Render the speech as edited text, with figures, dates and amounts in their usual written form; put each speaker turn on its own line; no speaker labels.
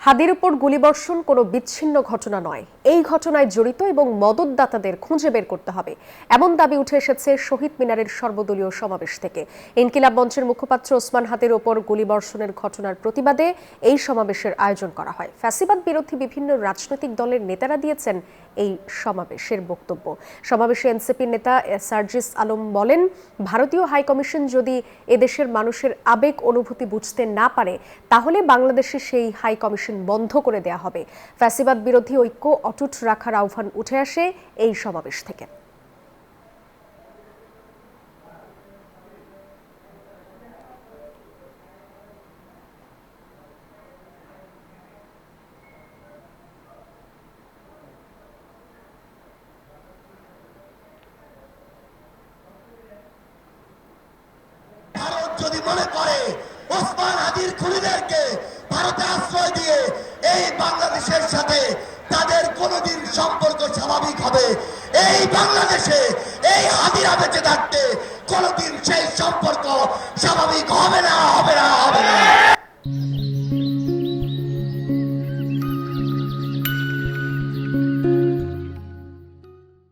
হাদির উপর গুলিবর্ষণ কোনো বিচ্ছিন্ন ঘটনা নয়, এই ঘটনায় জড়িত এবং মদতদাতাদের খুঁজে বের করতে হবে, এমন দাবি উঠে এসেছে শহীদ মিনারের সর্বদলীয় সমাবেশ থেকে। ইনকিলাব মঞ্চের মুখপাত্র ওসমান হাদির উপর গুলিবর্ষণের ঘটনার প্রতিবাদে এই সমাবেশের আয়োজন করা হয়। ফ্যাসিবাদ বিরোধী বিভিন্ন রাজনৈতিক দলের নেতারা দিয়েছেন এই সমাবেশের বক্তব্য। সমাবেশে এনসিপির নেতা সার্জিস আলম বলেন, ভারতীয় হাইকমিশন যদি এদেশের মানুষের আবেগ অনুভূতি বুঝতে না পারে তাহলে বাংলাদেশে সেই হাইকমিশন বন্ধ করে দেয়া হবে। ফ্যাসিবাদ বিরোধী ঐক্য অটুট রাখার আহ্বান উঠে আসে এই সমাবেশ থেকে।
ভারত যদি মনে করে ওসমান হাদির খুনিদেরকে ভারতে আশ্রয় দিয়ে এই বাংলাদেশের সাথে তাদের কোনোদিন সম্পর্ক স্বাভাবিক হবে, এই বাংলাদেশে এই হাদিরা বেঁচে থাকতে কোনোদিন সেই সম্পর্ক স্বাভাবিক হবে না।